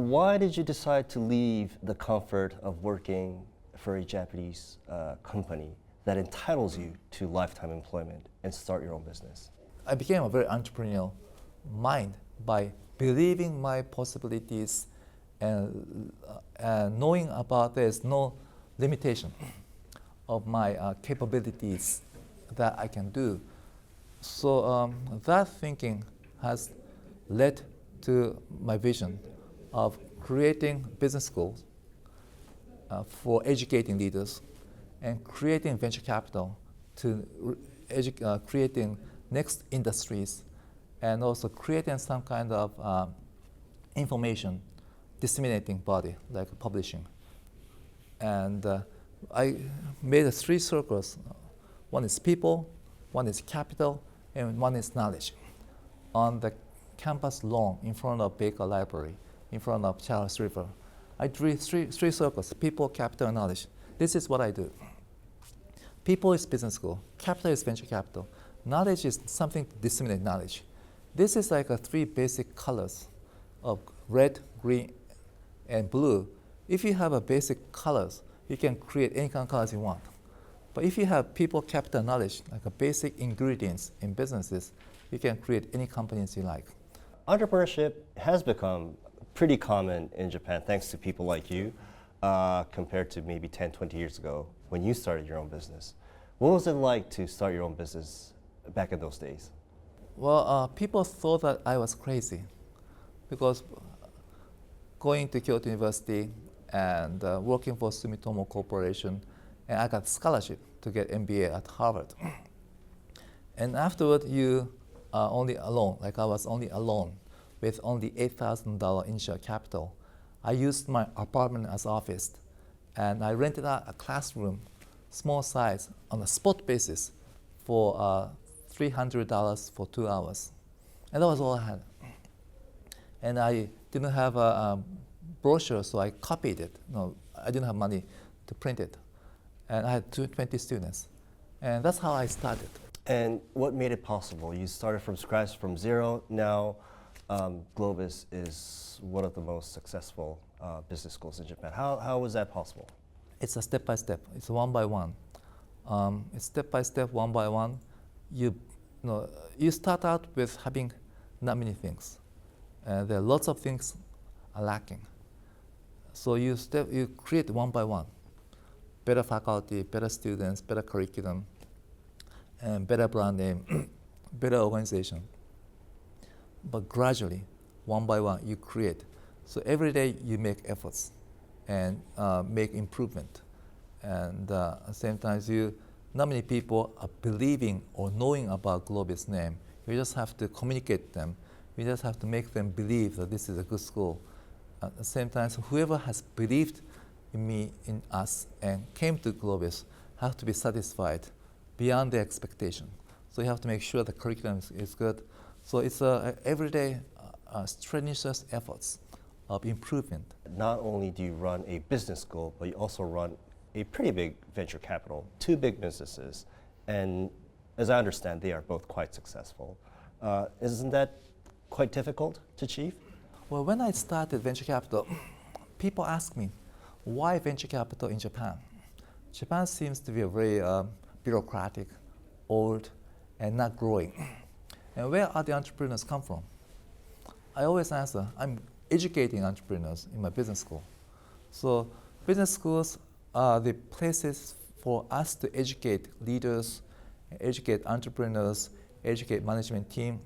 why did you decide to leave the comfort of working for a Japanese company that entitles you to lifetime employment and start your own business? I became a very entrepreneurial mind by believing my possibilities and knowing about there's no limitation of my capabilities that I can do. So that thinking has led to my vision of creating business schools for educating leaders and creating venture capital to creating next industries and also creating some kind of information disseminating body like publishing. And I made 3 circles. One is people, one is capital, and one is knowledge. On the campus lawn in front of Baker Library, in front of Charles River, I drew three circles: people, capital, and knowledge. This is what I do. People is business school, capital is venture capital, knowledge is something to disseminate knowledge. This is like 3 basic colors of red, green, and blue. If you have a basic colors, you can create any kind of colors you want. But if you have people, capital, knowledge, like a basic ingredients in businesses, you can create any companies you like. Entrepreneurship has become pretty common in Japan thanks to people like you compared to maybe 10, 20 years ago when you started your own business. What was it like to start your own business back in those days? Well, people thought that I was crazy because going to Kyoto University and working for Sumitomo Corporation, and I got scholarship to get MBA at Harvard. And afterward, you are only alone, like I was only alone with only $8,000 initial capital. I used my apartment as office, and I rented out a classroom, small size, on a spot basis for $300 for 2 hours. And that was all I had. And I didn't have a brochure, so I copied it. No, I didn't have money to print it. And I had 20 students. And that's how I started. And what made it possible? You started from scratch, from zero. Now, Globus is one of the most successful business schools in Japan. How was that possible? It's a step by step. It's one by one. It's step by step, one by one. You start out with having not many things. There are lots of things are lacking. So you create one by one. Better faculty, better students, better curriculum, and better brand name, better organization. But gradually, one by one, you create. So every day you make efforts and make improvement. And at the same time, not many people are believing or knowing about Globis name. You just have to communicate them. You just have to make them believe that this is a good school. At the same time, so whoever has believed in me, in us, and came to Globis have to be satisfied beyond their expectation. So you have to make sure the curriculum is good. So it's everyday strenuous efforts of improvement. Not only do you run a business school, but you also run a pretty big venture capital, 2 big businesses. And as I understand, they are both quite successful. Isn't that quite difficult to achieve? Well, when I started venture capital, people ask me, why venture capital in Japan? Japan seems to be a very bureaucratic, old, and not growing. And where are the entrepreneurs come from? I always answer, I'm educating entrepreneurs in my business school. So business schools are the places for us to educate leaders, educate entrepreneurs, educate management team,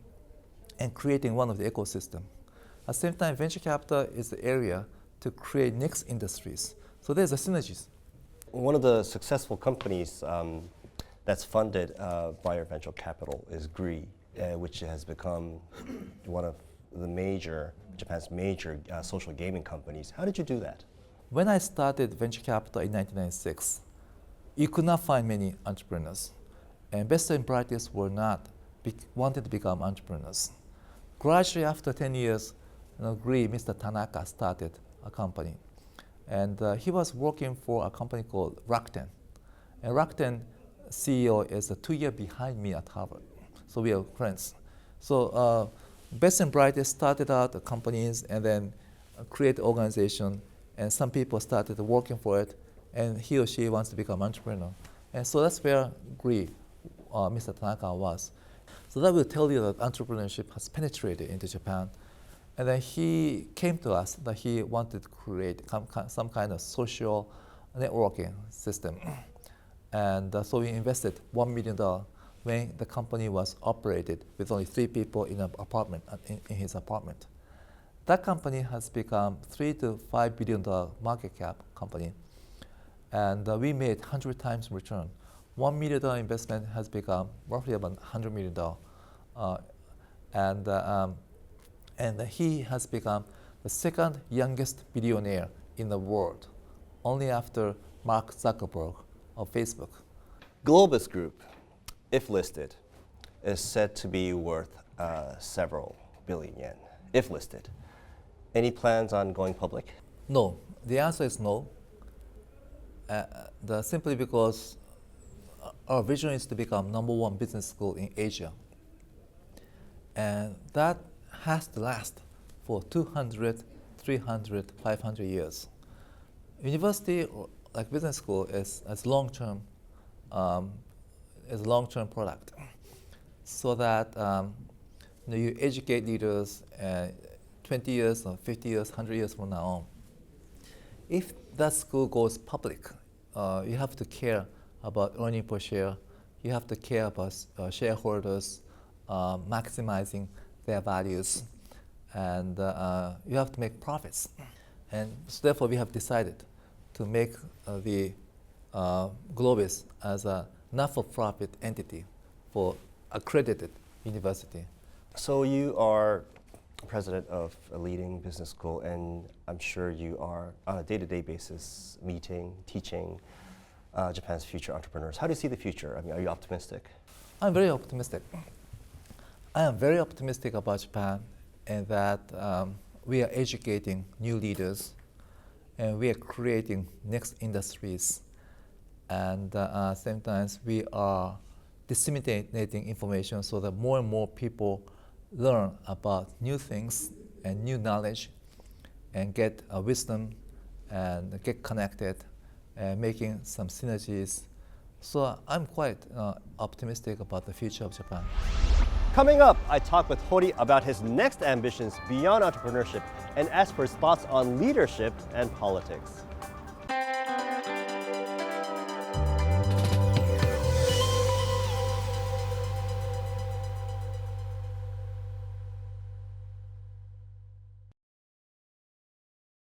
and creating one of the ecosystem. At the same time, venture capital is the area to create next industries. So there's a synergies. One of the successful companies that's funded by our venture capital is Gree, which has become one of the Japan's major social gaming companies. How did you do that? When I started venture capital in 1996, you could not find many entrepreneurs. And best and brightest were not wanted to become entrepreneurs. Gradually, after 10 years, Gree, Mr. Tanaka, started a company. And he was working for a company called Rakuten. And Rakuten CEO is 2 years behind me at Harvard. So we are friends. So best and brightest started out the companies, and then create an organization, and some people started working for it, and he or she wants to become entrepreneur. And so that's where Gree, Mr. Tanaka was. So that will tell you that entrepreneurship has penetrated into Japan. And then he came to us that he wanted to create some kind of social networking system. And so we invested $1 million when the company was operated with only 3 people in an apartment, in his apartment. That company has become $3 to $5 billion market cap company. And we made 100 times return. $1 million investment has become roughly about $100 million. And he has become the second youngest billionaire in the world, only after Mark Zuckerberg of Facebook. Globus Group, if listed, is said to be worth several billion yen, if listed. Any plans on going public? No, the answer is no. Simply because our vision is to become #1 business school in Asia. And that has to last for 200, 300, 500 years. University, like business school, is long-term product, so that you educate leaders 20 years or 50 years, 100 years from now on. If that school goes public, you have to care about earning per share. You have to care about shareholders maximizing their values, and you have to make profits. And so therefore, we have decided to make the GLOBIS as a not-for-profit entity for accredited university. So you are president of a leading business school, and I'm sure you are on a day-to-day basis meeting, teaching Japan's future entrepreneurs. How do you see the future? I mean, are you optimistic? I'm very optimistic. I am very optimistic about Japan, and that we are educating new leaders, and we are creating next industries, and at the same time we are disseminating information so that more and more people learn about new things and new knowledge, and get wisdom and get connected, and making some synergies. So I'm quite optimistic about the future of Japan. Coming up, I talk with Hori about his next ambitions beyond entrepreneurship and ask for his thoughts on leadership and politics.